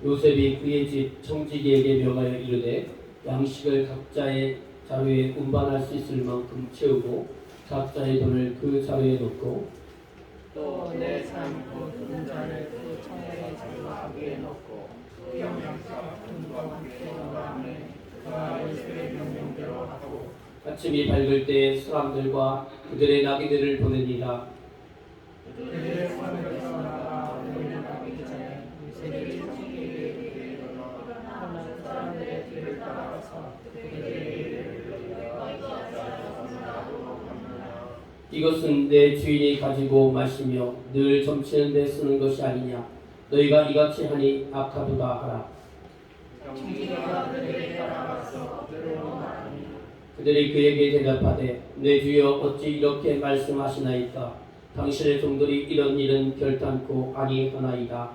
요셉이 그의 집 청지기에게 명하여 이르되 양식을 각자의 자루에 운반할 수 있을 만큼 채우고 각자의 돈을 그 자루에 넣고 또 내 삶고 분자를 그 청의 자루에 넣고 그 영양값 분과 함께 넣으라매 그가 요셉의 명령대로 하고 아침이 밝을 때 사람들과 그들의 나귀들을 보내니라. 그들의 삶에서 나가 너희를 나가기 전에 요셉이 청지기에게 일어나 사람들의 뒤를 따라가서 그들에게 이것은 내 주인이 가지고 마시며 늘 점치는 데 쓰는 것이 아니냐. 너희가 이같이 하니 악하도다 하라. 청지기가 그들에게 따라가서 그대로 말하니 그들이 그에게 대답하되 내 주여 어찌 이렇게 말씀하시나이까. 당신의 종들이 이런 일은 결단코 아니하나이다.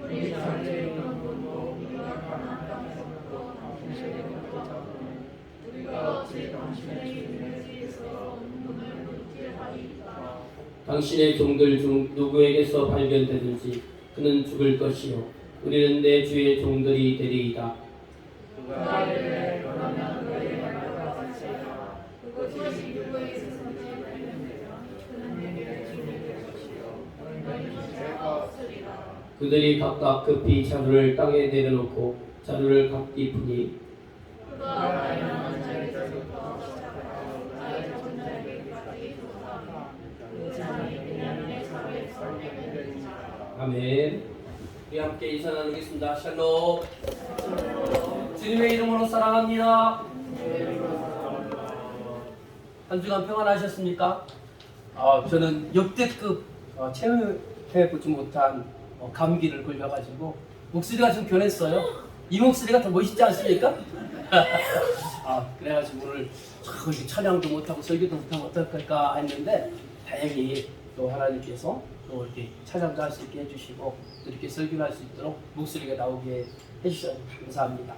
우리 자리에 있는 분도 우리가 가난한 땅에서부터 당신에게 붙잡으면 우리가 어찌 당신의 주인의 집에서 눈을 묻게 하리이까. 당신의 종들 중 누구에게서 발견되든지 그는 죽을 것이요 우리는 내 주의 종들이 되리이다. 그가 이르되 그러면 너희 말과 같이라. 그것이 누구에게서든지 발견되면 그는 내게 주인이 될 것이요 너희는 죄가 없으리라. 그들이 각각 급히 자루를 땅에 내려놓고 자루를 각기 푸니 그가 가난한 자에게서부터 시작하여 나의 적은 자에게까지 조사하라. 그 잔이 베냐민의 자루에 설명되니라. 아멘. 우리 함께 인사 나누겠습니다. 샬롬. 주님의 이름으로 사랑합니다. 한 주간 평안하셨습니까? 저는 역대급 체험해보지 못한 감기를 걸려가지고 목소리가 좀 변했어요. 이 목소리가 더 멋있지 않습니까? 그래가지고 오늘 이렇게 찬양도 못하고 설교도 못하고 어떨까 했는데 다행히 또 하나님께서 또 이렇게 찬양도 할 수 있게 해주시고 이렇게 설교를 할 수 있도록 목소리가 나오게 해주셔서 감사합니다.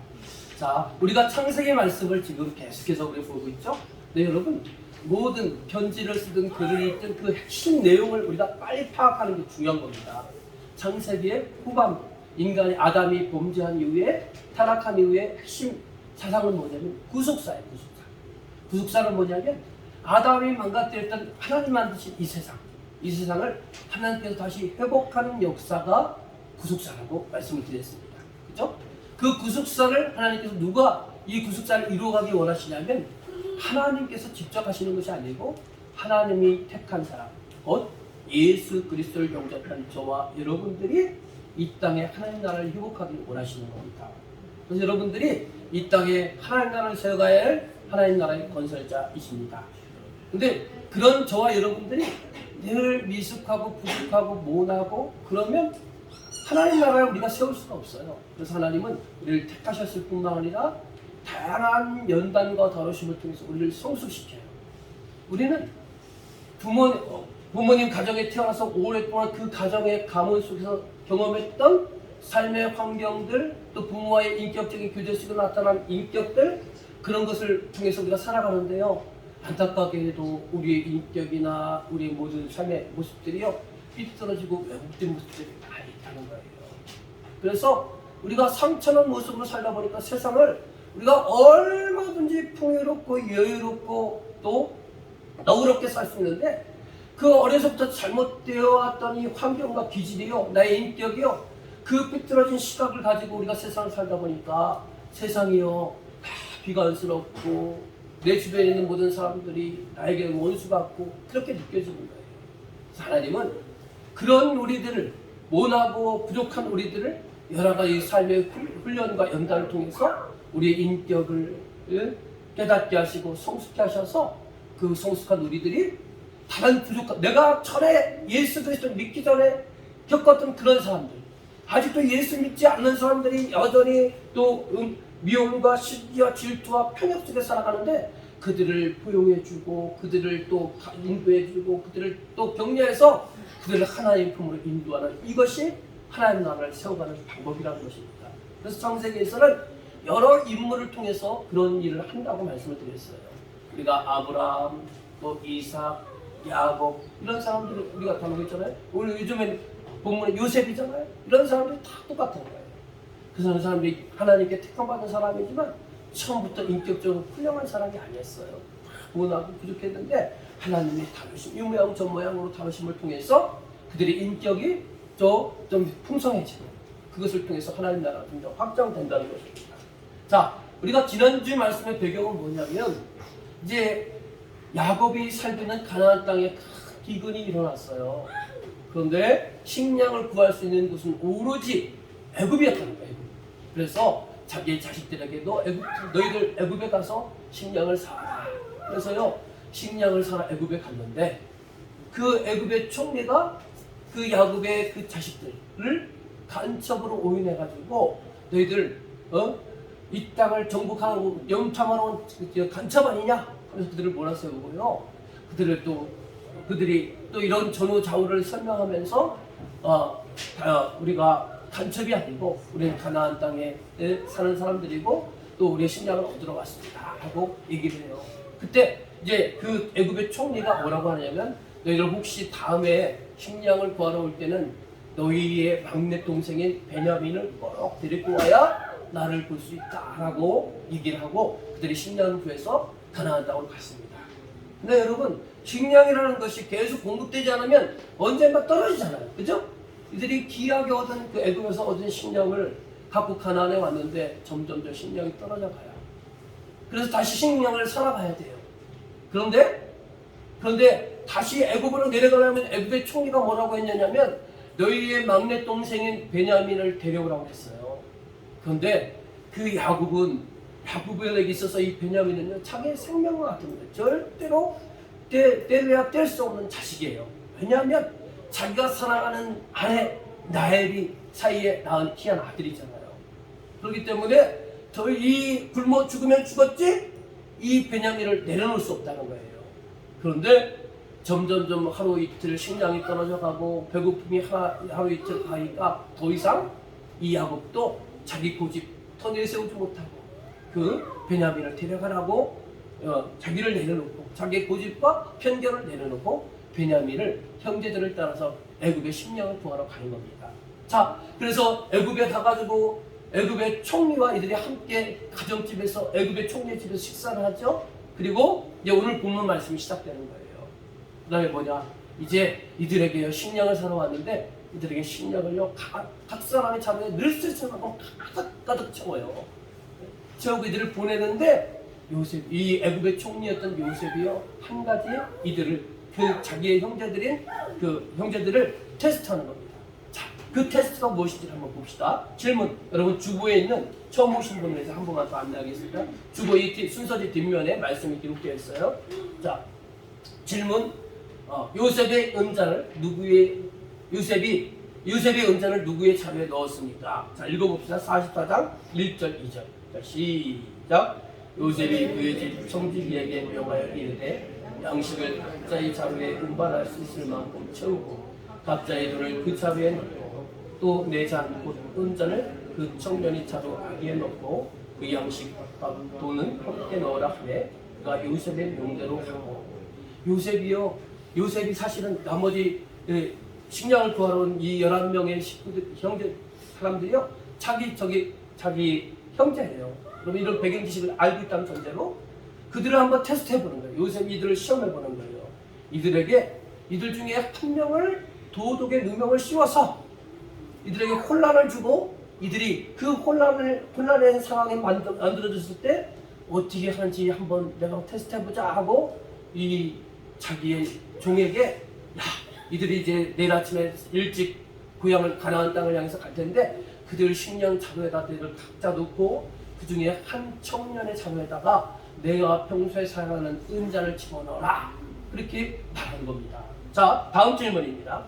자, 우리가 창세기 말씀을 지금 계속해서 우리 보고 있죠? 네, 여러분 모든 편지를 쓰든 글을 읽든 그 핵심 내용을 우리가 빨리 파악하는 게 중요한 겁니다. 창세기의 후반 인간이 아담이 범죄한 이후에 타락한 이후에 핵심 사상은 뭐냐면 구속사예요. 구속사는 뭐냐면 아담이 망가뜨렸던 하나님 만드신 이 세상을 하나님께서 다시 회복하는 역사가 구속사라고 말씀을 드렸습니다. 그죠? 그 구속사를 하나님께서 누가 이 구속사를 이루어가기 원하시냐면 하나님께서 직접 하시는 것이 아니고 하나님이 택한 사람, 곧 예수 그리스도를 영접한 저와 여러분들이 이 땅에 하나님 나라를 회복하기 원하시는 겁니다. 그래서 여러분들이 이 땅에 하나님 나라를 세워가야 할 하나님 나라의 건설자이십니다. 근데 그런 저와 여러분들이 늘 미숙하고 부족하고 모나고 그러면 하나님 나라를 우리가 세울 수가 없어요. 그래서 하나님은 우리를 택하셨을 뿐만 아니라 다양한 연단과 다루심을 통해서 우리를 성숙시켜요. 우리는 부모님 가정에 태어나서 오랫동안 그 가정의 가문 속에서 경험했던 삶의 환경들, 또 부모와의 인격적인 교제 속에 나타난 인격들, 그런 것을 통해서 우리가 살아가는데요. 안타깝게도 우리의 인격이나 우리의 모든 삶의 모습들이요, 삐뚤어지고 왜곡된 모습들이 많이 있다는 거예요. 그래서 우리가 상처난 모습으로 살다 보니까 세상을 우리가 얼마든지 풍요롭고 여유롭고 또 너그럽게 살 수 있는데, 그 어려서부터 잘못되어 왔던 이 환경과 기질이요, 나의 인격이요, 그 삐뚤어진 시각을 가지고 우리가 세상을 살다 보니까 세상이요 다 비관스럽고 내 주변에 있는 모든 사람들이 나에게 원수 같고 그렇게 느껴지는 거예요. 하나님은 그런 우리들을, 모나고 부족한 우리들을 여러 가지 삶의 훈련과 연단을 통해서 우리의 인격을 깨닫게 하시고 성숙케 하셔서 그 성숙한 우리들이 다른 부족한, 내가 전에 예수 그리스도를 믿기 전에 겪었던 그런 사람들, 아직도 예수 믿지 않는 사람들이 여전히 또 미움과 시기와 질투와 편협 속에 살아가는데 그들을 포용해주고 그들을 또 인도해주고 그들을 또 격려해서 그들을 하나님의 품으로 인도하는, 이것이 하나님 나라를 세워가는 방법이라는 것입니다. 그래서 창세기에서는 여러 인물을 통해서 그런 일을 한다고 말씀을 드렸어요. 우리가 아브라함, 또 이삭, 야곱, 이런 사람들을 우리가 다루고 있잖아요. 오늘 요즘엔 본문에 요셉이잖아요. 이런 사람들이 다 똑같은 거예요. 그 사람들이 하나님께 택함받은 사람이지만 처음부터 인격적으로 훌륭한 사람이 아니었어요. 원하고 부족했는데 하나님이 다루심, 이 모양 저 모양으로 다루심을 통해서 그들의 인격이 좀 풍성해지고 그것을 통해서 하나님 나라가 좀 더 확장된다는 것입니다. 자, 우리가 지난주 말씀의 배경은 뭐냐면 이제 야곱이 살기는 가나안 땅에 큰 기근이 일어났어요. 그런데 식량을 구할 수 있는 곳은 오로지 애굽이었다는 거예요. 그래서 자기의 자식들에게도 너희들 애굽에 가서 식량을 사라. 그래서요 식량을 사러 애굽에 갔는데 그 애굽의 총리가 그 야곱의 그 자식들을 간첩으로 오인해가지고 너희들 이 땅을 정복하고 영탐하러 온 간첩 아니냐? 그래서 그들을 몰아세우고요. 그들이 또 이런 전후좌우를 설명하면서 우리가 간첩이 아니고 우리는 가나안 땅에 사는 사람들이고 또 우리의 식량을 얻으러 왔습니다 하고 얘기를 해요. 그때 이제 그 애굽의 총리가 뭐라고 하냐면 너희들 혹시 다음에 식량을 구하러 올 때는 너희의 막내 동생인 베냐민을 꼭 데리고 와야 나를 볼 수 있다라고 얘기를 하고 그들이 식량을 구해서 가나안 땅으로 갔습니다. 근데 여러분 식량이라는 것이 계속 공급되지 않으면 언젠가 떨어지잖아요. 그죠? 이들이 귀하게 얻은 그 애굽에서 얻은 식량을 갖고 가나안에 왔는데 점점 식량이 떨어져 가요. 그래서 다시 식량을 사러 가야 돼요. 그런데 다시 애굽으로 내려가려면 애굽의 총리가 뭐라고 했냐면 너희의 막내 동생인 베냐민을 데려오라고 했어요. 그런데 그 야곱에게 있어서 이 베냐민은요 자기의 생명과 같은 거예요. 절대로 떼려야 뗄 수 없는 자식이에요. 왜냐하면 자기가 사랑하는 아내 나엘이 사이에 낳은 귀한 아들이잖아요. 그렇기 때문에 이 굶어 죽으면 죽었지 이 베냐민을 내려놓을 수 없다는 거예요. 그런데 점점 하루 이틀 식량이 떨어져 가고 배고픔이 하루 이틀 가니까 더 이상 이 야곱도 자기 고집 더 내세우지 못하고 그 베냐민을 데려가라고 자기를 내려놓고 자기의 고집과 편견을 내려놓고 베냐민을 형제들을 따라서 애굽의 식량을 구하러 가는 겁니다. 자, 그래서 애굽에 가가지고 애굽의 총리와 이들이 함께 가정집에서 애굽의 총리의 집에서 식사를 하죠. 그리고 이제 오늘 본문 말씀이 시작되는 거예요. 그 다음에 뭐냐, 이제 이들에게 식량을 사러 왔는데 이들에게 식량을요 각 사람의 자리에 늘스처럼 가득 채워요. 채우고 이들을 보내는데 이 애굽의 총리였던 요셉이요 한 가지 이들을 자기의 형제들을 테스트하는 겁니다. 자, 그 테스트가 무엇인지 한번 봅시다. 질문. 여러분 주보에 있는 처음 오신 분을 위해서 한 번만 더 안내하겠습니다. 주보 이 순서지 뒷면에 말씀이 기록되어 있어요. 자, 질문. 요셉의 은잔을 누구의 자루에 넣었습니까? 자, 읽어봅시다. 44장 1절 2절. 자, 시작. 요셉이 그의 집 청지기에게 명하여 이르되 양식을 각자의 자루에 운반할 수 있을 만큼 채우고 각자의 돈을 그 자루에 넣고 또 내 잔 곧 은잔을 그 청년이 자루 아기에 넣고 그 양식과 돈은 함께 넣으라 하되 그가 요셉의 명대로 하고 요셉이 사실은 나머지 식량을 구하러 온 이 11명의 형제 사람들이요 자기 형제예요. 그러면 이런 배경 지식을 알고 있다는 전제로 그들을 한번 테스트해 보는 거예요. 요셉이 이들을 시험해 보는 거예요. 이들 중에 한 명을 도덕의 누명을 씌워서 이들에게 혼란을 주고 이들이 그 혼란의 상황에 만들어졌을 때 어떻게 하는지 한번 내가 테스트해 보자 하고 이 자기의 종에게 이들이 이제 내일 아침에 일찍 고향을 가나안 땅을 향해서 갈 텐데 그들 식량 자루에다 그들을 각자 놓고 그 중에 한 청년의 자루에다가 내가 평소에 사용하는 은잔을 집어넣어라 그렇게 말한 겁니다. 자, 다음 질문입니다.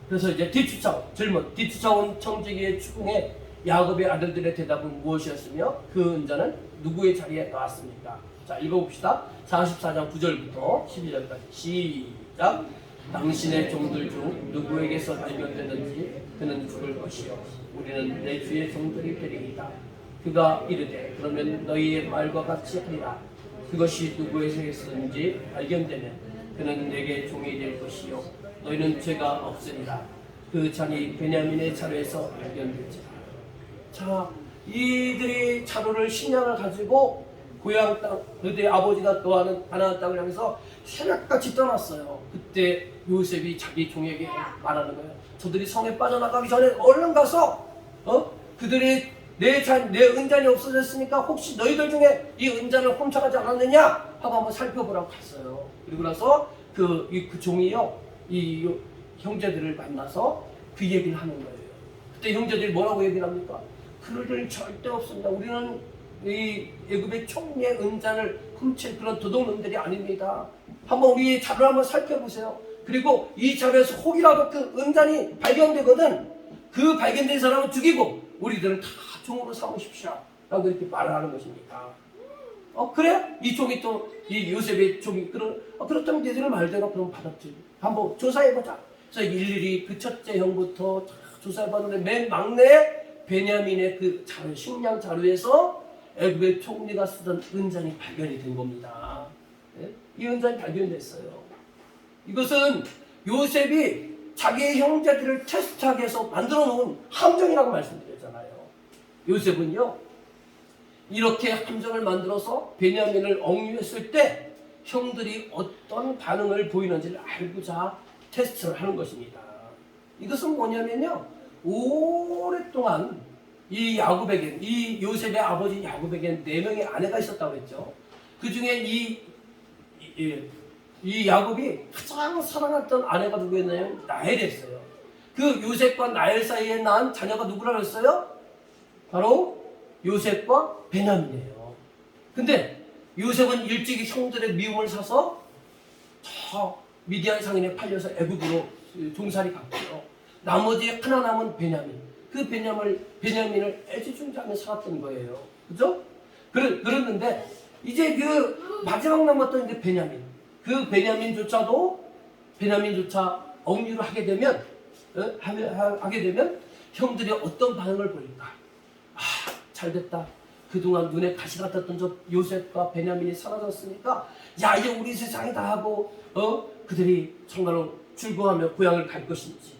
그래서 이제 뒤쫓아온 청지기의 추궁에 야곱의 아들들의 대답은 무엇이었으며 그 은잔은 누구의 자리에 나왔습니까? 자, 읽어봅시다. 44장 9절부터 12절까지 시작. 당신의 종들 중 누구에게서 발견되든지 그는 죽을 것이요 우리는 내 주의 종들이 되리이다. 그가 이르되 그러면 너희의 말과 같이 하리라. 그것이 누구에게서든지 발견되면 그는 내게 종이 될 것이요 너희는 죄가 없으리라. 그 잔이 베냐민의 자루에서 발견될지라. 자, 이들이 자루를 식량을 가지고 고향 땅, 그들의 아버지가 거하는 가나안 땅을 향해서 새벽같이 떠났어요. 그때 요셉이 자기 종에게 말하는 거예요. 저들이 성에 빠져나가기 전에 얼른 가서 그들이 내 은잔이 없어졌으니까 혹시 너희들 중에 이 은잔을 훔쳐가지 않았느냐 하고 한번 살펴보라고 갔어요. 그리고 나서 그 종이요, 이 형제들을 만나서 그 얘기를 하는 거예요. 그때 형제들이 뭐라고 얘기를 합니까? 그럴 일 절대 없습니다. 우리는 이 애굽의 총리의 은잔을 훔칠 그런 도둑놈들이 아닙니다. 한번 우리 자료를 한번 살펴보세요. 그리고 이 자료에서 혹이라도 그 은잔이 발견되거든 그 발견된 사람은 죽이고 우리들은 다 종으로 삼으십시오 라고 이렇게 말을 하는 것입니다. 그래? 이 종이 또 이 요셉의 종이 그렇다면 니들의 말대로 그럼 받았지. 한번 조사해보자. 그래서 일일이 그 첫째 형부터 조사해봤는데 맨 막내 베냐민의 그 자료, 식량 자료에서 애굽의 총리가 쓰던 은잔이 발견이 된 겁니다. 네? 이 은잔이 발견됐어요. 이것은 요셉이 자기의 형제들을 테스트하기 위해서 만들어 놓은 함정이라고 말씀드렸잖아요. 요셉은요, 이렇게 함정을 만들어서 베냐민을 억류했을 때 형들이 어떤 반응을 보이는지를 알고자 테스트를 하는 것입니다. 이것은 뭐냐면요, 오랫동안 이 야곱에게, 이 요셉의 아버지 야곱에게 4명의 아내가 있었다고 했죠. 그 중에 이 야곱이 가장 사랑했던 아내가 누구였나요? 라헬이었어요. 그 요셉과 라헬 사이에 낳은 자녀가 누구라고 했어요? 바로 요셉과 베냐민이에요. 근데 요셉은 일찍이 형들의 미움을 사서 저 미디안 상인에 팔려서 애굽으로 종살이 갔고요. 나머지 하나 남은 베냐민, 그 베냐민을 애지중지하며 살았던 거예요. 그죠? 그랬는데 이제 그 마지막 남았던 이제 베냐민, 그 베냐민조차 억류를 하게 되면 형들이 어떤 반응을 보일까? 잘됐다. 그동안 눈에 가시 같았던 저 요셉과 베냐민이 사라졌으니까 야 이제 우리 세상이다 하고 그들이 정말로 즐거워하며 고향을 갈 것인지,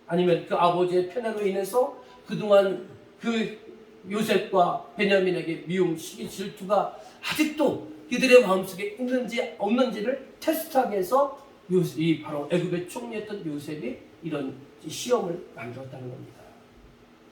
아니면 그 아버지의 편애로 인해서 그동안 그 요셉과 베냐민에게 미움, 시기, 질투가 아직도 그들의 마음속에 있는지 없는지를 테스트하기 위해서 바로 애굽의 총리였던 요셉이 이런 시험을 만들었다는 겁니다.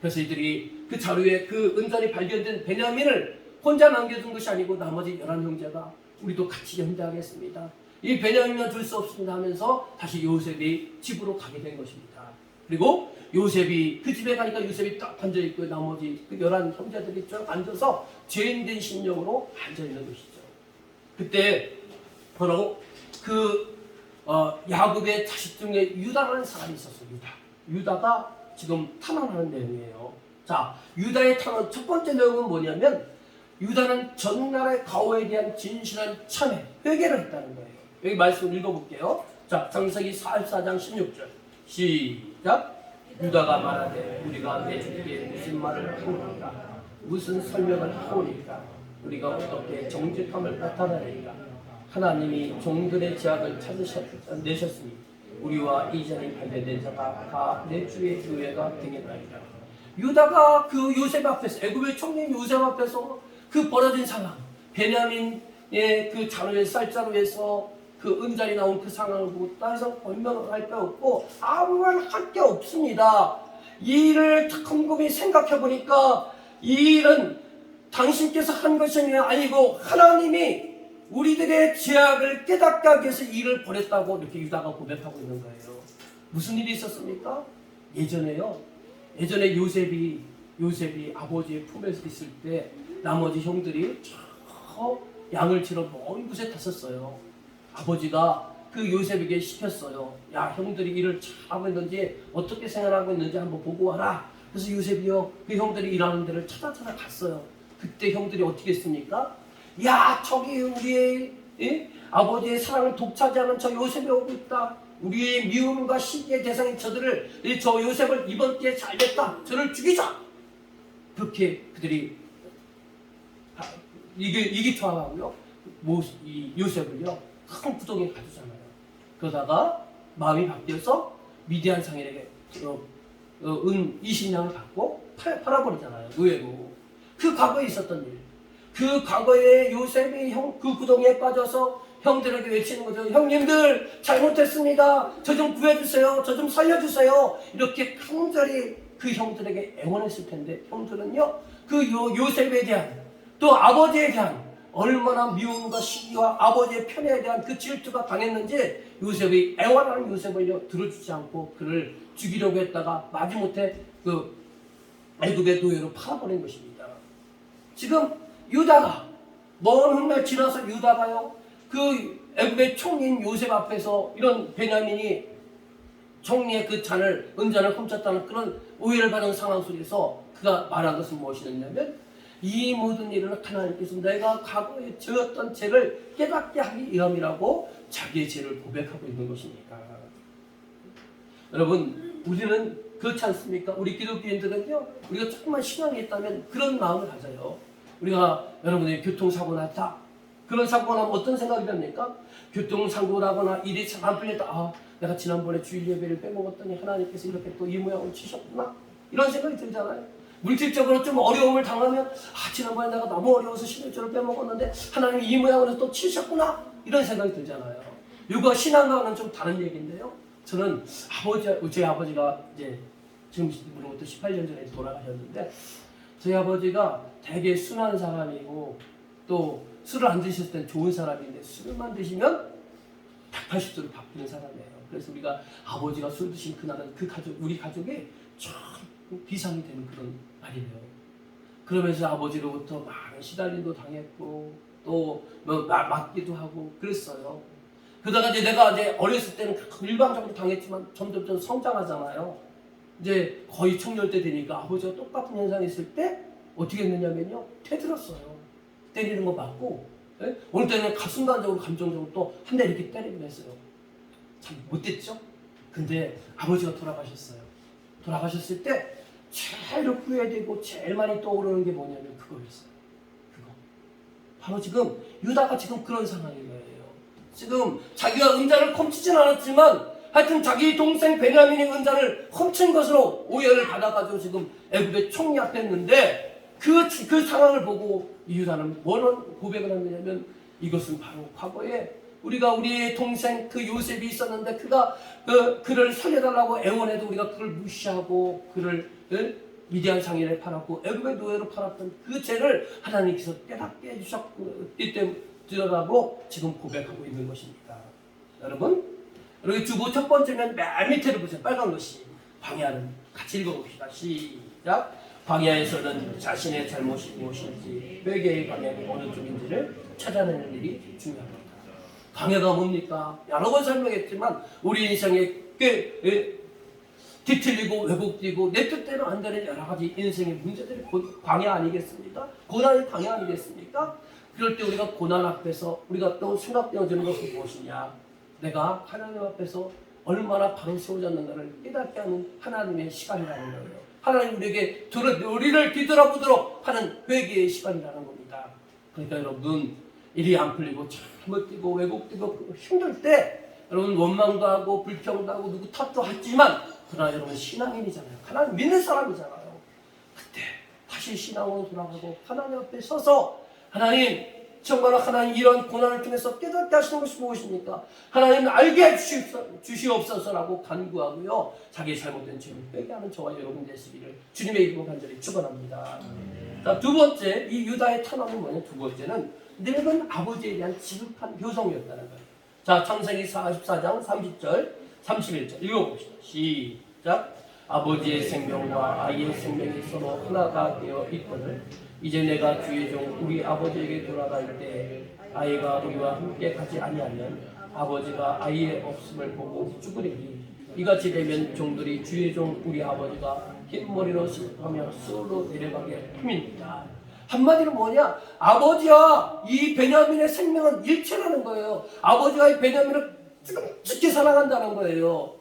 그래서 이들이 그 자루에 그 은잔이 발견된 베냐민을 혼자 남겨둔 것이 아니고 나머지 11형제가 우리도 같이 연대하겠습니다. 이 베냐민은 둘 수 없습니다 하면서 다시 요셉이 집으로 가게 된 것입니다. 그리고 요셉이 그 집에 가니까 요셉이 딱 앉아있고 나머지 그 11형제들이 쭉 앉아서 죄인된 심령으로 앉아있는 것이죠. 그때 바로 야곱의 자식 중에 유다라는 사람이 있었어요. 유다가 지금 탄원하는 내용이에요. 자, 유다의 탄원 첫 번째 내용은 뭐냐면 유다는 전나라의 가호에 대한 진실한 참회, 회개를 했다는 거예요. 여기 말씀 읽어볼게요. 자, 창세기 44장 16절 시작. 유다가 말하되 우리가 내 주께 무슨 말을 하오리까? 무슨 설명을 하오리까? 우리가 어떻게 정직함을 나타내리까? 하나님이 종들의 죄악을 내셨으니 우리와 이전에 발견된 자가 다 내 주의 교회가 되겠나이다. 유다가 그 요셉 앞에서, 애굽의 총리 요셉 앞에서 그 벌어진 상황, 베냐민의 그 자루의 쌀자루에서 그 은잔이 나온 그 상황을 보고 따라서 변명을 할 게 없고 아무 말 할 게 없습니다. 이 일을 곰곰이 생각해 보니까 이 일은 당신께서 한 것이 아니고 하나님이 우리들의 죄악을 깨닫게 하기 위해서 일을 벌였다고 이렇게 유다가 고백하고 있는 거예요. 무슨 일이 있었습니까? 예전에 요셉이 아버지의 품에서 있을 때 나머지 형들이 저 양을 치러 먼 곳에 갔었어요. 아버지가 그 요셉에게 시켰어요. 야, 형들이 일을 잘하고 있는지 어떻게 생활하고 있는지 한번 보고 와라. 그래서 요셉이요, 그 형들이 일하는 데를 찾아갔어요. 그때 형들이 어떻게 했습니까? 야, 저기 우리의 아버지의 사랑을 독차지하는 저 요셉이 오고 있다. 우리의 미움과 시기의 대상인 저 요셉을 이번 기회에 잘됐다. 저를 죽이자. 그렇게 그들이 이기투하고요, 이 요셉을요 큰 부동에 가두잖아요. 그러다가 마음이 바뀌어서 미디안 상인에게 은 20냥을 받고 팔아버리잖아요. 의외로. 그 과거에 있었던 일. 그 과거에 요셉이 그 구덩이에 빠져서 형들에게 외치는 거죠. 형님들 잘못했습니다. 저 좀 구해주세요. 저 좀 살려주세요. 이렇게 간절히 그 형들에게 애원했을 텐데 형들은요. 그 요셉에 대한 또 아버지에 대한 얼마나 미움과 시기와 아버지의 편애에 대한 그 질투가 강했는지 요셉이 애원하는 요셉을 들어주지 않고 그를 죽이려고 했다가 마지못해 그 애굽의 노예로 팔아버린 것입니다. 지금 유다가 먼 훗날 지나서 유다가요 그 애굽의 총리인 요셉 앞에서 이런 베냐민이 총리의 그 은잔을 훔쳤다는 그런 오해를 받은 상황 속에서 그가 말한 것은 무엇이냐면 이 모든 일은 하나님께서 내가 과거에 지었던 죄를 깨닫게 하기 위함이라고 자기의 죄를 고백하고 있는 것입니다. 여러분 우리는 그렇지 않습니까? 우리 기독교인들은요 우리가 조금만 신앙이 있다면 그런 마음을 가져요. 우리가 여러분의 교통사고 났다. 그런 사고가 나면 어떤 생각이 듭니까? 교통사고 나거나 일이 잘 안 풀렸다. 내가 지난번에 주일 예배를 빼먹었더니 하나님께서 이렇게 또 이 모양을 치셨구나. 이런 생각이 들잖아요. 물질적으로 좀 어려움을 당하면 지난번에 내가 너무 어려워서 11조를 빼먹었는데 하나님이 이 모양으로 또 치셨구나. 이런 생각이 들잖아요. 이거 신앙과는 좀 다른 얘기인데요. 저는 제 아버지가 이제 지금으로부터 18년 전에 돌아가셨는데 저희 아버지가 되게 순한 사람이고 또 술을 안 드셨을 땐 좋은 사람인데 술만 드시면 180도로 바뀌는 사람이에요. 그래서 우리가 아버지가 술 드신 그날은 우리 가족이 참 비상이 되는 그런 날이에요. 그러면서 아버지로부터 많은 시달림도 당했고 또 맞기도 하고 그랬어요. 그러다가 내가 어렸을 때는 일방적으로 당했지만 점점 성장하잖아요. 이제 거의 청년 때 되니까 아버지가 똑같은 현상이 있을 때 어떻게 했느냐면요. 퇴들었어요. 때리는 거 맞고 어느 때는 순간적으로 감정적으로 또 한 대 이렇게 때리긴 했어요. 참 못됐죠? 근데 아버지가 돌아가셨어요. 돌아가셨을 때 제일 후회되고 제일 많이 떠오르는 게 뭐냐면 그거였어요. 그거. 바로 지금 유다가 지금 그런 상황인 거예요. 지금 자기가 은자를 훔치진 않았지만 하여튼 자기 동생 베냐민이 은자를 훔친 것으로 오해를 받아가지고 지금 애굽의 총리 앞에 했는데 그 상황을 보고 유다는 뭐는 고백을 했냐면 이것은 바로 과거에 우리의 동생 그 요셉이 있었는데 그를 살려달라고 애원해도 우리가 그를 무시하고 그를 미디안 상인에 팔았고 애굽의 노예로 팔았던 그 죄를 하나님께서 깨닫게 해주셨기 때문이라고 지금 고백하고 있는 것입니다. 여러분 주보 첫 번째는 맨 밑에를 보세요. 빨간 것이 광야는 같이 읽어봅시다. 시작. 광야에서는 자신의 잘못이 무엇인지 회개의 방향이 어느 쪽인지를 찾아내는 일이 중요합니다. 광야가 뭡니까? 여러 번 설명했지만 우리 인생에 꽤 뒤틀리고 왜곡되고 내 뜻대로 안 되는 여러 가지 인생의 문제들이 광야 아니겠습니까? 고난의 광야 아니겠습니까? 그럴 때 우리가 고난 앞에서 우리가 또 생각되어지는 것은 무엇이냐? 내가 하나님 앞에서 얼마나 바로 세워졌는가를 깨닫게 하는 하나님의 시간이라는 거예요. 하나님 우리에게 우리를 뒤돌아보도록 하는 회개의 시간이라는 겁니다. 그러니까 여러분 일이 안 풀리고 잘못되고 왜곡되고 힘들 때 여러분 원망도 하고 불평도 하고 누구 탓도 하지만 그러나 여러분 신앙인이잖아요. 하나님 믿는 사람이잖아요. 그때 다시 신앙으로 돌아가고 하나님 앞에 서서 하나님 정말 하나님 이런 고난을 통해서 깨닫게 하시는 것이 무엇입니까? 하나님 알게 주시옵소서라고 간구하고요. 자기의 잘못된 죄를 회개하는 저와 여러분 되시기를 주님의 이름으로 간절히 축원합니다. 두 번째 이 유다의 탄압은 뭐냐? 두 번째는 늙은 아버지에 대한 지극한 효성이었다는 거예요. 자 창세기 44장 30절 31절 읽어봅시다. 시작. 아버지의 생명과 아이의 생명이 서로 하나가 되어 있거늘 이제 내가 주의 종 우리 아버지에게 돌아갈 때 아이가 우리와 함께 가지 아니하면 아버지가 아이의 없음을 보고 죽으리니 이같이 되면 종들이 주의 종 우리 아버지가 흰머리로 슬퍼하며 수로 내려가게 함입니다. 한마디로 뭐냐? 아버지와 이 베냐민의 생명은 일체라는 거예요. 아버지와 이 베냐민을 뜨겁게 사랑한다는 거예요.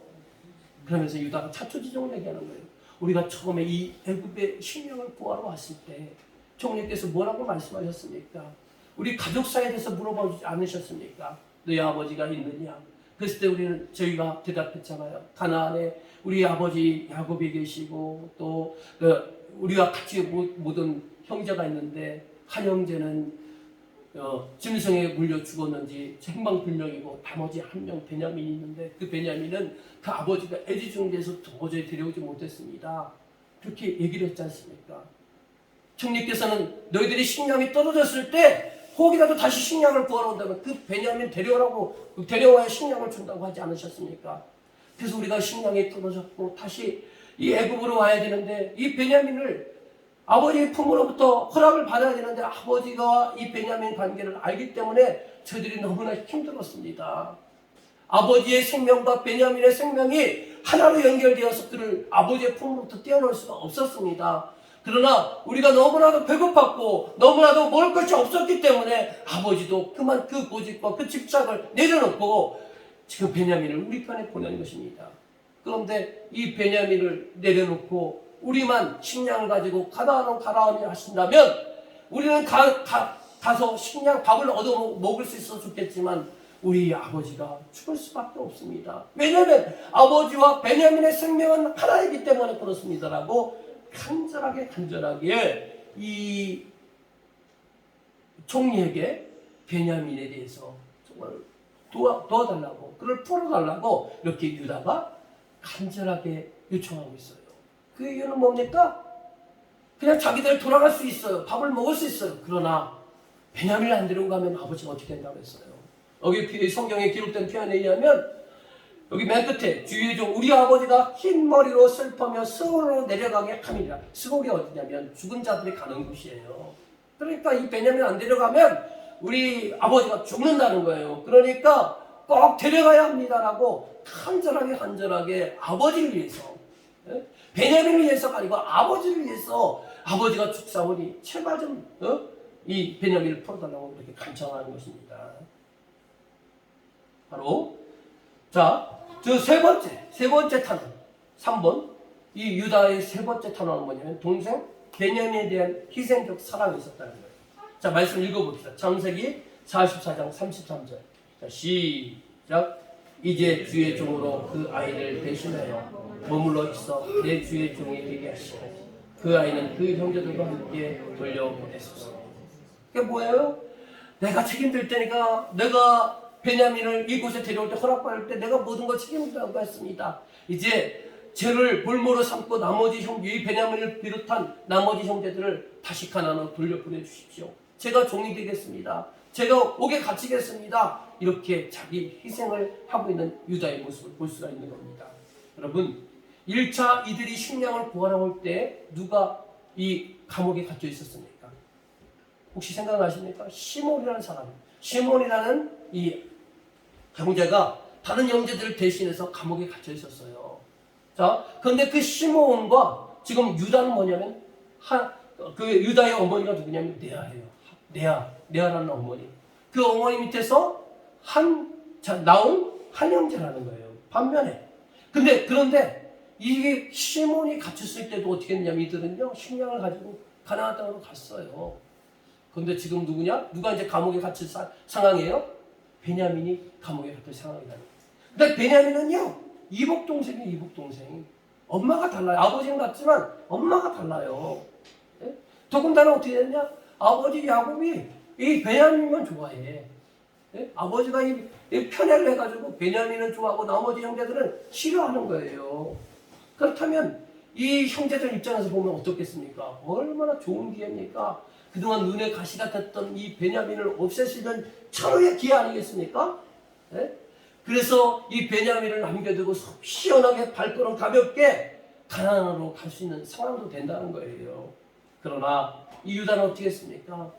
그러면서 유다가 차초지종을 얘기하는 거예요. 우리가 처음에 이 애굽의 식량을 구하러 왔을 때 총리께서 뭐라고 말씀하셨습니까? 우리 가족사에 대해서 물어보지 않으셨습니까? 너희 아버지가 있느냐? 그랬을 때 저희가 대답했잖아요. 가나안에 우리 아버지 야곱이 계시고 또 우리가 같이 모든 형제가 있는데 한 형제는 짐승에 물려 죽었는지 행방불명이고 나머지 한 명 베냐민이 있는데 그 베냐민은 그 아버지가 애지중지해서 도저히 데려오지 못했습니다. 그렇게 얘기를 했지 않습니까? 주님께서는 너희들이 식량이 떨어졌을 때 혹이라도 다시 식량을 구하러 온다면 그 베냐민 데려와야 식량을 준다고 하지 않으셨습니까? 그래서 우리가 식량이 떨어졌고 다시 이 애굽으로 와야 되는데 이 베냐민을 아버지의 품으로부터 허락을 받아야 되는데 아버지가 이 베냐민 관계를 알기 때문에 저희들이 너무나 힘들었습니다. 아버지의 생명과 베냐민의 생명이 하나로 연결되어서 그를 아버지의 품으로부터 떼어놓을 수가 없었습니다. 그러나 우리가 너무나도 배고팠고 너무나도 먹을 것이 없었기 때문에 아버지도 그만 그 고집과 그 집착을 내려놓고 지금 베냐민을 우리 편에 보낸 것입니다. 그런데 이 베냐민을 내려놓고 우리만 식량을 가지고 가나안으로 가라앉게 하신다면 우리는 가서 식량 밥을 얻어 먹을 수 있어 좋겠지만 우리 아버지가 죽을 수밖에 없습니다. 왜냐하면 아버지와 베냐민의 생명은 하나이기 때문에 그렇습니다라고 간절하게 이 총리에게 베냐민에 대해서 정말 도와달라고 그를 풀어달라고 이렇게 유다가 간절하게 요청하고 있어요. 그 이유는 뭡니까? 그냥 자기들 돌아갈 수 있어요. 밥을 먹을 수 있어요. 그러나 베냐민을 안 데리고 가면 아버지가 어떻게 된다고 했어요. 여기 성경에 기록된 표현에 의하면 여기 맨 끝에 주의 종 우리 아버지가 흰 머리로 슬퍼며 스올로 내려가게 함이라. 스올이 어디냐면 죽은 자들이 가는 곳이에요. 그러니까 이 베냐민 안 데려가면 우리 아버지가 죽는다는 거예요. 그러니까 꼭 데려가야 합니다라고 간절하게 아버지를 위해서 베냐민을 위해서가 아니고 아버지를 위해서 아버지가 죽사오니 제발 좀 이 베냐민을 풀어달라고 그렇게 간청하는 것입니다. 바로 자, 저 세 번째 탄원 3번 이 유다의 세 번째 탄원은 뭐냐면 동생 베냐민에 대한 희생적 사랑이 있었다는 거예요. 자, 말씀 읽어봅시다. 창세기 44장 33절. 자, 시작. 이제 주의 종으로 그 아이를 대신하여 머물러 있어 내 주의 종이 되게 하시고 그 아이는 그 형제들과 함께 돌려보냈었어. 그게 뭐예요? 내가 책임질 테니까 내가 베냐민을 이곳에 데려올 때 허락받을 때 내가 모든 걸 책임진다고 했습니다. 이제 죄를 볼모로 삼고 나머지 이 베냐민을 비롯한 나머지 형제들을 다시 가나안으로 돌려보내주십시오. 제가 종이 되겠습니다. 제가 옥에 갇히겠습니다. 이렇게 자기 희생을 하고 있는 유다의 모습을 볼 수가 있는 겁니다. 여러분 1차 이들이 식량을 구하러 올 때 누가 이 감옥에 갇혀 있었습니까? 혹시 생각나십니까? 시몬이라는 사람, 시몬이라는 이 형제가 다른 형제들을 대신해서 감옥에 갇혀 있었어요. 자, 그런데 그 시몬과 지금 유다는 뭐냐면 그 유다의 어머니가 누구냐면 네아예요. 네아라는 어머니. 그 어머니 밑에서 나온 한 형제라는 거예요. 반면에 그런데 이게 시몬이 갇혔을 때도 어떻게 했냐면 이들은요 식량을 가지고 가나안 땅으로 갔어요. 그런데 지금 누가 이제 감옥에 갇힌 상황이에요? 베냐민이 감옥에 갇힌 상황이다. 근데 베냐민은요 이복 동생. 엄마가 달라요. 아버지는 같지만 엄마가 달라요. 예? 더군다나 어떻게 됐냐? 아버지 야곱이 이 베냐민만 좋아해. 예? 아버지가 이 편애를 해가지고 베냐민은 좋아하고 나머지 형제들은 싫어하는 거예요. 그렇다면 이 형제들 입장에서 보면 어떻겠습니까? 얼마나 좋은 기회입니까? 그동안 눈에 가시 같았던 이 베냐민을 없애시는 철의 기회 아니겠습니까? 예? 그래서 이 베냐민을 남겨두고 시원하게 발걸음 가볍게 가나안으로 갈 수 있는 상황도 된다는 거예요. 그러나 이 유다는 어떻게 했습니까?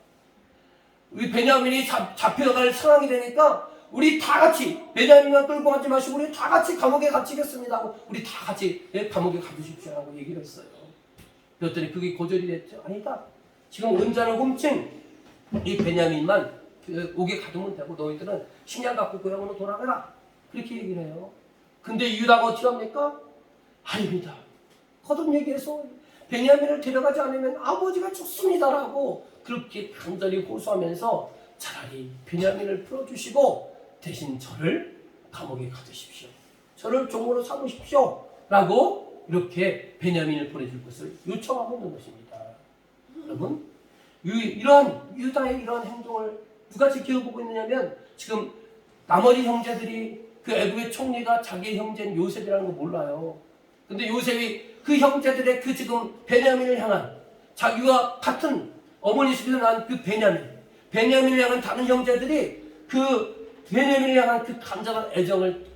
우리 베냐민이 잡혀갈 상황이 되니까 우리 다 같이 베냐민만 끌고 가지 마시고 우리 다 같이 감옥에 갇히겠습니다 하고 우리 다 같이 감옥에 가주십시오 하고 얘기를 했어요. 그랬더니 그게 거절이 됐죠. 아니다. 지금 은자를 훔친 이 베냐민만 옥에 가두면 되고 너희들은 식량 갖고 고향으로 돌아가라. 그렇게 얘기를 해요. 근데 유다가 어떻게 합니까? 아닙니다. 거듭 얘기해서 베냐민을 데려가지 않으면 아버지가 죽습니다라고 그렇게 간절히 호소하면서 차라리 베냐민을 풀어주시고 대신 저를 감옥에 가두십시오. 저를 종으로 삼으십시오. 라고 이렇게 베냐민을 보내줄 것을 요청하고 있는 것입니다. 여러분, 이러한 유다의 이러한 행동을 누가 지켜보고 있느냐면 지금 나머지 형제들이 그 애굽의 총리가 자기의 형제인 요셉이라는 거 몰라요. 근데 요셉이 그 형제들의 그 지금 베냐민을 향한 자기와 같은 어머니 집에서 난 그 베냐민을 향한 다른 형제들이 그 베냐민을 향한 그 간절한 애정을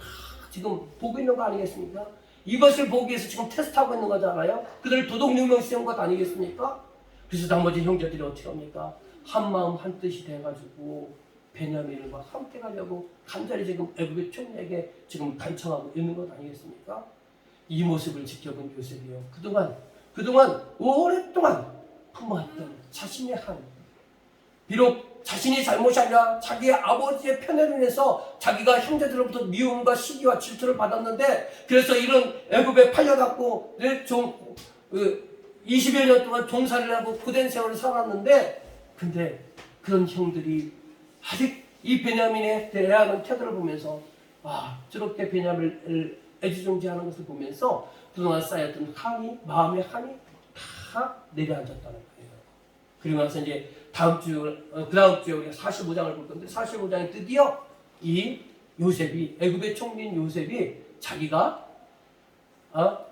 지금 보고 있는 거 아니겠습니까? 이것을 보기 위해서 지금 테스트하고 있는 거잖아요. 그들 도덕유명 시험 것 아니겠습니까? 그래서 나머지 형제들이 어떻게 합니까? 한마음 한뜻이 돼가지고 베냐민과 함께 가려고 간절히 지금 애굽의 총리에게 지금 간청하고 있는 것 아니겠습니까? 이 모습을 지켜본 요셉이요. 그동안 오랫동안 품어왔던 자신의 한, 비록 자신이 잘못이 아니라 자기의 아버지의 편애로 인해서 자기가 형제들로부터 미움과 시기와 질투를 받았는데, 그래서 이런 애굽에 팔려갖고 20여 년 동안 종살이를 하고 고된 세월을 살았는데, 근데 그런 형들이 아직 이 베냐민에 대한 태도를 보면서 저렇게 베냐민을 애지중지하는 것을 보면서 그동안 쌓였던 한이, 마음의 한이 다 내려앉았다는 거예요. 그리고 나서 이제 그 다음 주에 우리가 45장을 볼 건데, 45장에 드디어 이 요셉이, 애굽의 총리인 요셉이 자기가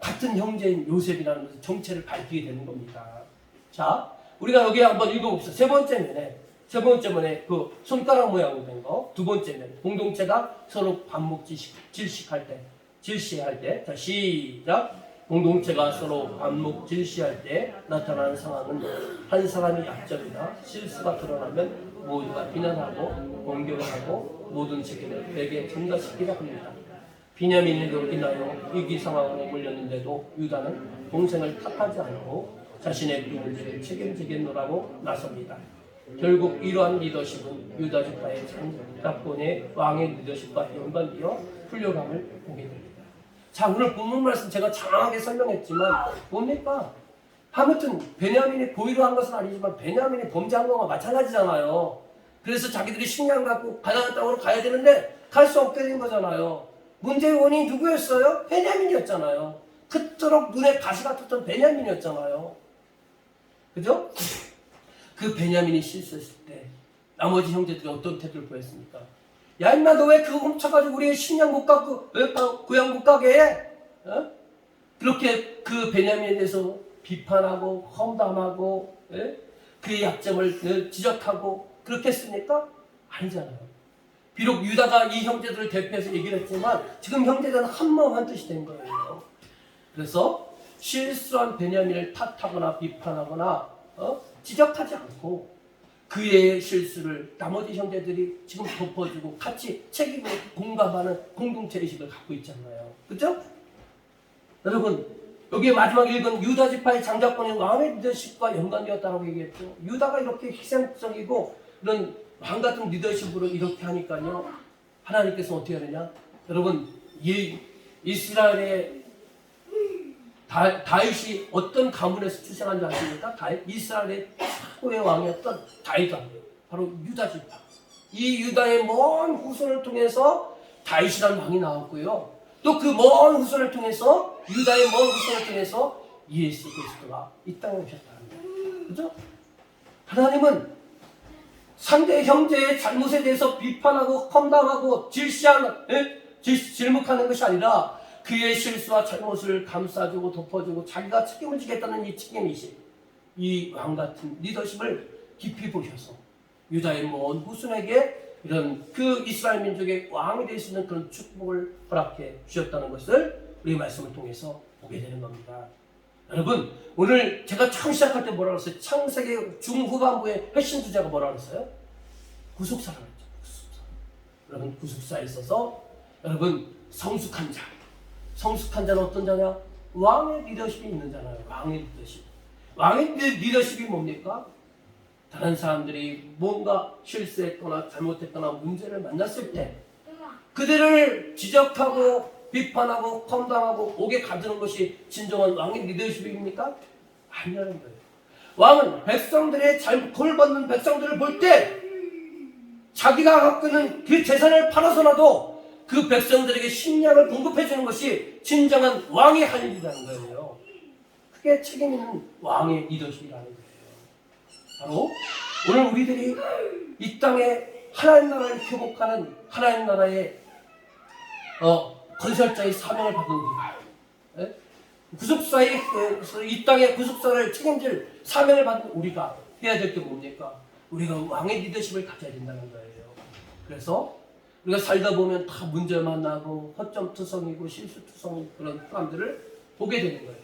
같은 형제인 요셉이라는 것을 정체를 밝히게 되는 겁니다. 자, 우리가 여기 한번 읽어봅시다. 세 번째 면에 그 손가락 모양으로 된 거. 두 번째 면, 공동체가 서로 반목 질시할 때. 자, 시작. 공동체가 서로 반목 질시할 때 나타나는 상황은 한 사람이 약점이나 실수가 드러나면 모두가 비난하고 공격을 하고 모든 책임을 그에게 전가시키려 합니다. 비냐민에게 인하여 위기 상황으로 몰렸는데도 유다는 동생을 탓하지 않고 자신의 비밀을 책임지겠노라고 나섭니다. 결국 이러한 리더십은 유다 지파의 장자권의 왕의 리더십과 연관되어 훌륭함을 보게 됩니다. 자, 오늘 본문 말씀 제가 장황하게 설명했지만 뭡니까? 아무튼 베냐민이 고의로 한 것은 아니지만 베냐민이 범죄한 거와 마찬가지잖아요. 그래서 자기들이 식량 갖고 가나안 땅으로 가야 되는데 갈 수 없게 된 거잖아요. 문제의 원인이 누구였어요? 베냐민이었잖아요. 그토록 눈에 가시 같았던 베냐민이었잖아요. 그죠? 그 베냐민이 실수했을 때 나머지 형제들이 어떤 태도를 보였습니까? 야, 임마, 너 왜 그거 훔쳐가지고 우리의 식량 못 갖고 왜 고향 못 가게 해? 그렇게 그 베냐민에 대해서 비판하고 험담하고 그의 약점을 지적하고 그렇게 했습니까? 아니잖아요. 비록 유다가 이 형제들을 대표해서 얘기를 했지만 지금 형제들은 한마음 한뜻이 된 거예요. 그래서 실수한 베냐민을 탓하거나 비판하거나 지적하지 않고 그의 실수를 나머지 형제들이 지금 덮어주고 같이 책임을 공감하는 공동체 의식을 갖고 있잖아요. 그렇죠? 여러분, 여기에 마지막 읽은 유다 지파의 장자권의 왕의 리더십과 연관되었다고 얘기했죠. 유다가 이렇게 희생적이고 이런 왕 같은 리더십으로 이렇게 하니까요, 하나님께서 어떻게 하느냐? 여러분, 이스라엘의 다윗이 어떤 가문에서 출생한 줄 아십니까? 이스라엘의 최고의 왕이었던 다윗왕, 바로 유다 지파. 이 유다의 먼 후손을 통해서 다윗이라는 왕이 나왔고요. 또 그 먼 후손을 통해서, 유다의 먼 후손을 통해서 예수 그리스도가 이 땅에 오셨다는 거예요. 그죠? 하나님은 상대 형제의 잘못에 대해서 비판하고 험담하고 질묵하는 것이 아니라 그의 실수와 잘못을 감싸주고 덮어주고 자기가 책임을 지겠다는 이 책임의식, 이 왕같은 리더십을 깊이 보셔서 유다의 먼 후손에게 이런 그 이스라엘 민족의 왕이 될 수 있는 그런 축복을 허락해 주셨다는 것을 우리 말씀을 통해서 보게 되는 겁니다. 여러분, 오늘 제가 처음 시작할 때 뭐라 그랬어요? 창세기 중후반부의 핵심 주제가 뭐라 그랬어요? 구속사라고 했죠. 구속사. 여러분, 구속사에 있어서 여러분 성숙한 자. 성숙한 자는 어떤 자냐? 왕의 리더십이 있는 자잖아요. 왕의 리더십. 왕의 리더십이 뭡니까? 다른 사람들이 뭔가 실수했거나 잘못했거나 문제를 만났을 때 그들을 지적하고 비판하고 험담하고 옥에 가두는 것이 진정한 왕의 리더십입니까? 아니라는 거예요. 왕은 백성들의 벌 받는 백성들을 볼 때 자기가 갖고 있는 그 재산을 팔아서라도 그 백성들에게 식량을 공급해 주는 것이 진정한 왕의 할 일이라는 거예요. 그게 책임 있는 왕의 리더십이라는 거예요. 바로 오늘 우리들이 이 땅에 하나님 나라를 회복하는 하나님 나라의 건설자의 사명을 받은 우리가, 구속사의 이 땅의 구속사를 책임질 사명을 받은 우리가 해야 될 게 뭡니까? 우리가 왕의 리더십을 가져야 된다는 거예요. 그래서 우리가 살다 보면 다 문제 만나고 허점투성이고 실수투성이 그런 사람들을 보게 되는 거예요.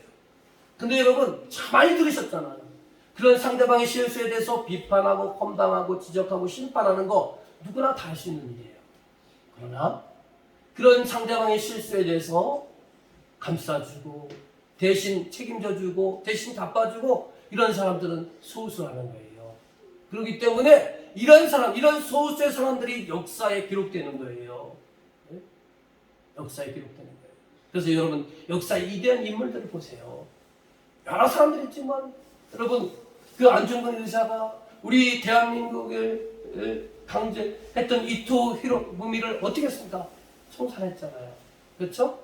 근데 여러분 참 많이 들으셨잖아요. 그런 상대방의 실수에 대해서 비판하고 험담하고 지적하고 심판하는 거 누구나 다 할 수 있는 일이에요. 그러나 그런 상대방의 실수에 대해서 감싸주고 대신 책임져주고 대신 갚아주고 이런 사람들은 소수라는 거예요. 그렇기 때문에 이런 소수의 사람들이 역사에 기록되는 거예요. 네? 역사에 기록되는 거예요. 그래서 여러분 역사의 이대한 인물들을 보세요. 여러 사람들이 있지만 여러분 그 안중근 의사가 우리 대한민국을 강제했던 이토 히로부미를 어떻게 했습니까? 총살했잖아요. 그렇죠?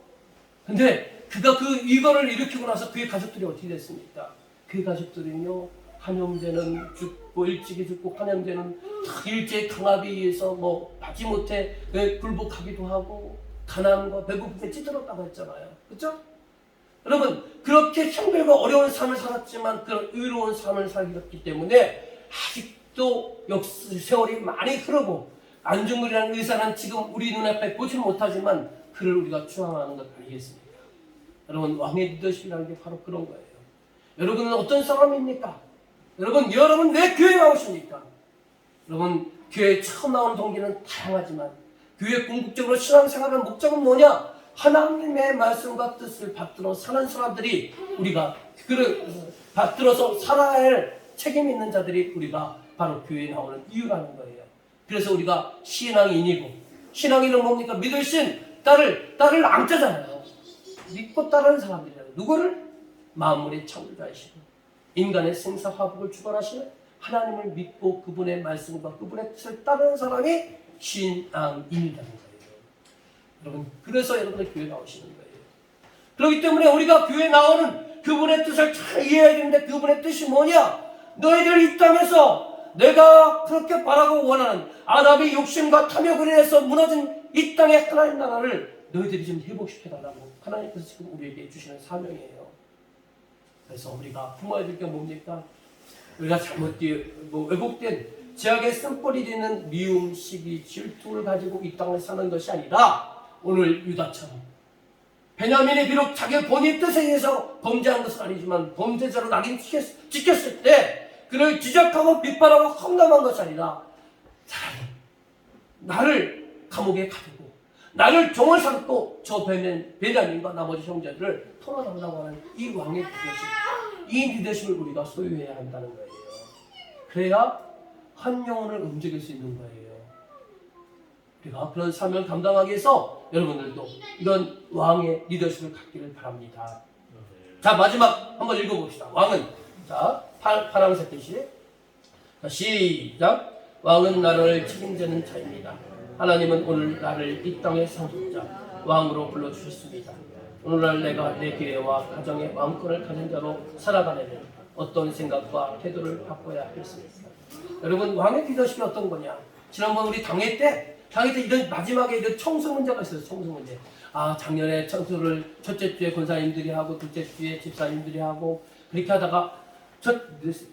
근데 그가 이거를 일으키고 나서 그의 가족들이 어떻게 됐습니까? 그의 가족들은요, 한영재는 죽고 일찍이 죽고 한영재는 일제히 강압에 의해서 마지못해 굴복하기도 하고 가난과 배고픔에 찌들었다고 했잖아요. 그렇죠? 여러분 그렇게 힘들고 어려운 삶을 살았지만 그런 의로운 삶을 살기 때문에 아직도 세월이 많이 흐르고 안중근이라는 의사는 지금 우리 눈앞에 보지 못하지만 그를 우리가 추앙하는 것 아니겠습니까? 여러분 왕의 리더십이라는 게 바로 그런 거예요. 여러분은 어떤 사람입니까? 여러분 왜 교회 나오십니까? 여러분 교회에 처음 나오는 동기는 다양하지만 교회 궁극적으로 신앙생활의 목적은 뭐냐? 하나님의 말씀과 뜻을 받들어 사는 사람들이 우리가 그를 받들어서 살아야 할 책임 있는 자들이 우리가 바로 교회에 나오는 이유라는 거예요. 그래서 우리가 신앙인이고 신앙인은 뭡니까? 믿을 신 딸을 앙자잖아요. 믿고 따르는 사람들이잖아요. 누구를? 만물의 창조자이시고 인간의 생사화복을 주관하시는 하나님을 믿고 그분의 말씀과 그분의 뜻을 따르는 사람이 신앙인이라는 거예요. 여러분 그래서 여러분의 교회 나오시는 거예요. 그렇기 때문에 우리가 교회 나오는 그분의 뜻을 잘 이해해야 되는데 그분의 뜻이 뭐냐? 너희들 이 땅에서 내가 그렇게 바라고 원하는 아담의 욕심과 탐욕을 인해서 무너진 이 땅의 하나님 나라를 너희들이 좀 회복시켜달라고 하나님께서 지금 우리에게 주시는 사명이에요. 그래서 우리가 품어야 될 게 뭡니까? 우리가 왜곡된 죄악의 쓴뿌리 되는 미움, 시기, 질투를 가지고 이 땅을 사는 것이 아니라 오늘 유다처럼 베냐민이 비록 자기 본인 뜻에 의해서 범죄한 것은 아니지만 범죄자로 낙인 찍혔을 때 그를 지적하고 비판하고 험담한 것이 아니라 차라리 나를 감옥에 가두고 나를 종을 삼고 저 베냐민과 나머지 형제들을 토론하려고 하는 이 왕의 리더십, 이 리더십을 우리가 소유해야 한다는 거예요. 그래야 한 영혼을 움직일 수 있는 거예요. 우리가 그런 사명을 감당하기 위해서 여러분들도 이런 왕의 리더십을 갖기를 바랍니다. 자 마지막 한번 읽어봅시다. 왕은 자 파란색 글씨 시작. 왕은 나라를 책임지는 자입니다. 하나님은 오늘 나를 이 땅의 상속자 왕으로 불러주셨습니다. 오늘날 내가 내 기회와 가정의 왕권을 가진 자로 살아가려면 어떤 생각과 태도를 바꿔야 하겠습니까? 여러분 왕의 리더십이 어떤 거냐? 지난번 우리 당회 때 이런 마지막에 이런 청소 문제가 있어요. 청소 문제. 작년에 청소를 첫째 주에 권사님들이 하고 둘째 주에 집사님들이 하고 그렇게 하다가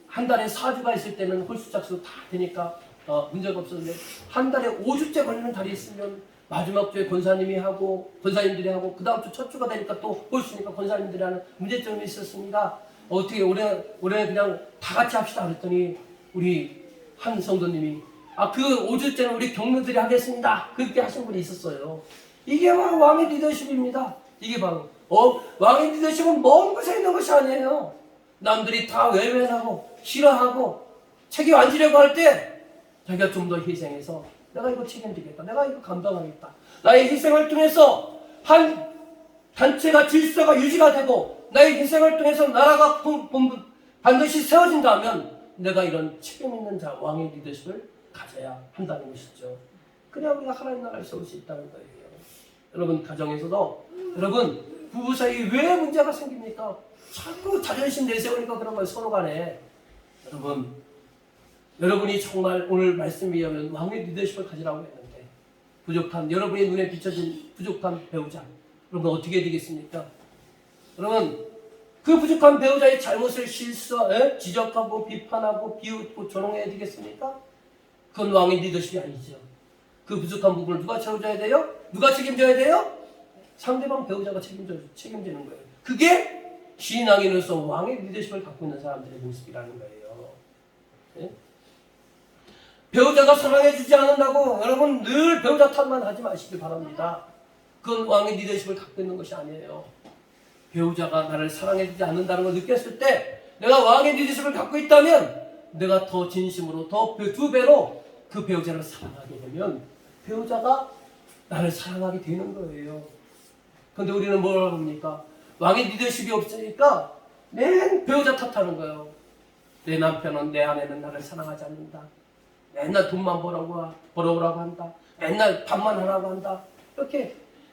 한 달에 4주가 있을 때는 홀수작수 다 되니까 문제가 없었는데 한 달에 5주째 걸리는 달이 있으면 마지막 주에 권사님이 하고 권사님들이 하고 그 다음 주 첫 주가 되니까 또 홀수니까 권사님들이 하는 문제점이 있었습니다. 어떻게 올해 그냥 다 같이 합시다 그랬더니 우리 한 성도님이 그 5주째는 우리 경로들이 하겠습니다. 그렇게 하신 분이 있었어요. 이게 바로 왕의 리더십입니다. 이게 바로 왕의 리더십은 먼 곳에 있는 것이 아니에요. 남들이 다 외면하고 싫어하고 책임 안 지려고 할 때 자기가 좀 더 희생해서 내가 이거 책임지겠다. 내가 이거 감당하겠다. 나의 희생을 통해서 한 단체가 질서가 유지가 되고 나의 희생을 통해서 나라가 반드시 세워진다면 내가 이런 책임 있는 자 왕의 리더십을 가져야 한다는 것이죠. 그래야 우리가 하나님 나라를 세울 수 있다는 거예요. 여러분 가정에서도 여러분 부부 사이 왜 문제가 생깁니까? 자꾸 자존심 내세우니까 그런 거예요. 서로 간에. 여러분이 정말 오늘 말씀에 의하면 왕의 리더십을 가지라고 했는데 부족한 여러분의 눈에 비춰진 부족한 배우자 여러분 어떻게 되겠습니까? 여러분 그 부족한 배우자의 잘못을 지적하고 비판하고 비웃고 조롱해야 되겠습니까? 그건 왕의 리더십이 아니죠. 그 부족한 부분을 누가 채워줘야 돼요? 누가 책임져야 돼요? 상대방 배우자가 책임지는 거예요. 그게 신앙인으로서 왕의 리더십을 갖고 있는 사람들의 모습이라는 거예요. 네? 배우자가 사랑해주지 않는다고 여러분 늘 배우자 탓만 하지 마시길 바랍니다. 그건 왕의 리더십을 갖고 있는 것이 아니에요. 배우자가 나를 사랑해주지 않는다는 걸 느꼈을 때 내가 왕의 리더십을 갖고 있다면 내가 더 진심으로 더 두 배로 그 배우자를 사랑하게 되면 배우자가 나를 사랑하게 되는 거예요. 그런데 우리는 뭘 합니까? 왕의 리더십이 없으니까 맨 배우자 탓하는 거예요. 내 남편은 내 아내는 나를 사랑하지 않는다. 맨날 돈만 벌어오라고 한다. 맨날 밥만 하라고 한다.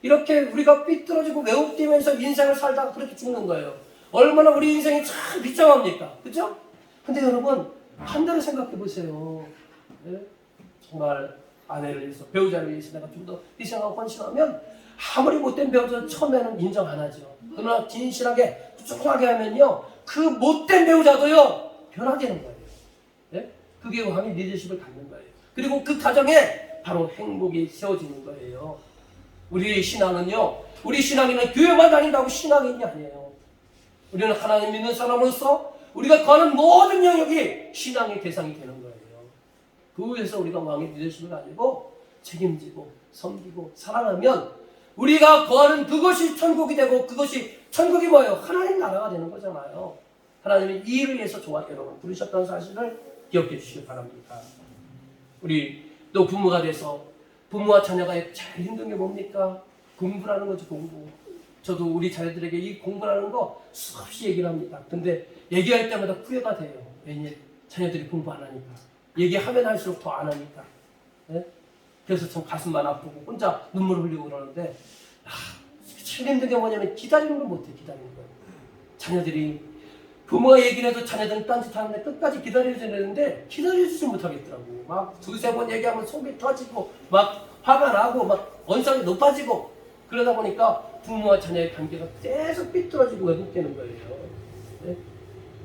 이렇게 우리가 삐뚤어지고 외롭뛰면서 인생을 살다가 그렇게 죽는 거예요. 얼마나 우리 인생이 참 비참합니까? 그죠? 근데 여러분 반대로 생각해 보세요. 네? 정말 아내를 위해서 배우자를 위해서 내가 좀 더 희생하고 헌신하면 아무리 못된 배우자는 처음에는 인정 안 하죠. 그러나 진실하게 꾸준하게 하면요 그 못된 배우자도요 변화되는 거예요. 네? 그게 왕의 리더십을 갖는 거예요. 그리고 그 가정에 바로 행복이 세워지는 거예요. 우리 신앙은요 우리 신앙인은 교회만 다닌다고 신앙인이 아니에요. 우리는 하나님 믿는 사람으로서 우리가 거하는 모든 영역이 신앙의 대상이 되는 거예요. 그 위해서 우리가 왕의 리더십을 가지고 책임지고 섬기고 사랑하면 우리가 거하는 그것이 천국이 되고 그것이 천국이 뭐예요? 하나님 나라가 되는 거잖아요. 하나님이 이 일을 위해서 여러분 부르셨다는 사실을 기억해 주시기 바랍니다. 우리 또 부모가 돼서 부모와 자녀가 제일 힘든 게 뭡니까? 공부라는 거죠. 공부. 저도 우리 자녀들에게 이 공부라는 거 수없이 얘기를 합니다. 근데 얘기할 때마다 후회가 돼요. 왜냐? 자녀들이 공부 안 하니까. 얘기하면 할수록 더 안 하니까. 네? 그래서 참 가슴만 아프고 혼자 눈물을 흘리고 그러는데 제일 힘든 게 뭐냐면 기다리는 걸 못해. 기다리는 거. 자녀들이 부모가 얘기를 해도 자녀들은 딴짓하는데 끝까지 기다려줘야 되는데 기다려주지 못하겠더라고. 막 두세 번 얘기하면 속이 터지고 막 화가 나고 막 언성이 높아지고 그러다 보니까 부모와 자녀의 관계가 계속 삐뚤어지고 왜곡되는 거예요. 네?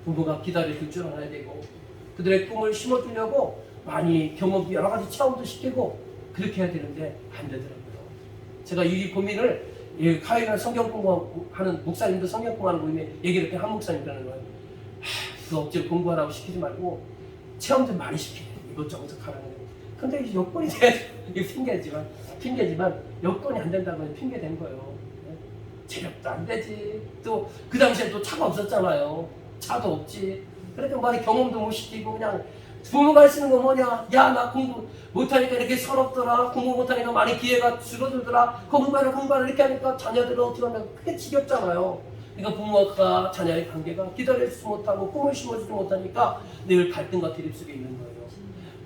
부모가 기다려줄 줄 알아야 되고 그들의 꿈을 심어주려고 많이 경험 여러 가지 체험도 시키고 그렇게 해야 되는데 안 되더라고요. 제가 이 고민을 카이나 성경 공부하는 목사님도 성경 공부하는 모임에 얘기를 이렇게 한 목사님 그러는 거예요. 그거 억지로 공부하라고 시키지 말고 체험 좀 많이 시키래. 이것저것 하라는 거예요. 근데 여건이 돼. 이거 핑계지만 여건이 안 된다고 해서 핑계 된 거예요. 체력도 안 되지. 또 그 당시에 또 차가 없었잖아요. 차도 없지. 그러니까 많이 경험도 못 시키고 그냥 부모가 쓰는 거 뭐냐? 야, 나 공부 못하니까 이렇게 서럽더라. 공부 못하니까 많이 기회가 줄어들더라. 공부하라 이렇게 하니까 자녀들은 어떻게 하면 크게 지겹잖아요. 그러니까 부모가 자녀의 관계가 기다려주지 못하고 꿈을 심어주지 못하니까 늘 갈등과 대립 속에 있는 거예요.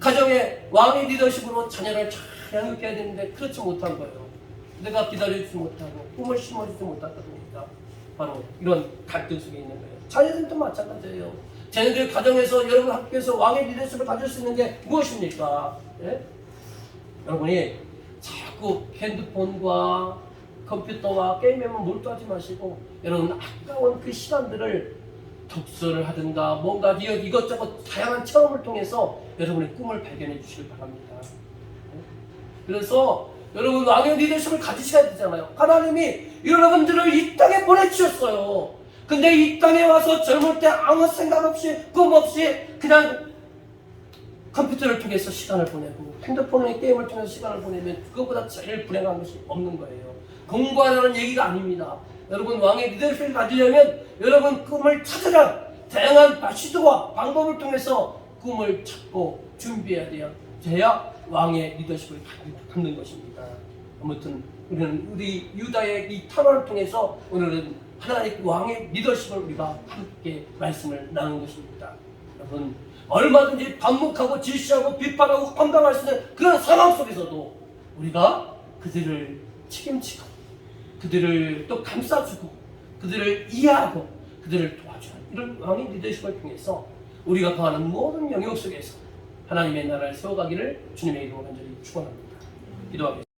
가정의 왕의 리더십으로 자녀를 잘 양육해야 되는데 그렇지 못한 거예요. 내가 기다려주지 못하고 꿈을 심어주지 못하다 보니까 바로 이런 갈등 속에 있는 거예요. 자녀들도 마찬가지예요. 자녀들 가정에서 여러분 학교에서 왕의 리더십을 가질 수 있는 게 무엇입니까? 예? 여러분이 자꾸 핸드폰과 컴퓨터와 게임에만 몰두하지 마시고 여러분 아까운 그 시간들을 독서를 하든가 뭔가 이것저것 다양한 체험을 통해서 여러분의 꿈을 발견해 주시길 바랍니다. 그래서 여러분 왕의 리더십을 가지셔야 되잖아요. 하나님이 여러분들을 이 땅에 보내주셨어요. 근데 이 땅에 와서 젊을 때 아무 생각 없이 꿈 없이 그냥 컴퓨터를 통해서 시간을 보내고 핸드폰의 게임을 통해서 시간을 보내면 그것보다 제일 불행한 것이 없는 거예요. 공부하라는 얘기가 아닙니다. 여러분 왕의 리더십을 가지려면 여러분 꿈을 찾으라. 다양한 시도와 방법을 통해서 꿈을 찾고 준비해야 돼요. 돼야 왕의 리더십을 갖는 것입니다. 아무튼 우리 유다의 이 탄원을 통해서 오늘은 하나님 왕의 리더십을 우리가 함께 말씀을 나눈 것입니다. 여러분 얼마든지 반목하고 질시하고 비판하고 황당할 수 있는 그런 상황 속에서도 우리가 그들을 책임지고 그들을 또 감싸주고 그들을 이해하고 그들을 도와주는 이런 왕의 리더십을 통해서 우리가 거하는 모든 영역 속에서 하나님의 나라를 세워가기를 주님의 이름으로 간절히 축원합니다. 기도하겠습니다.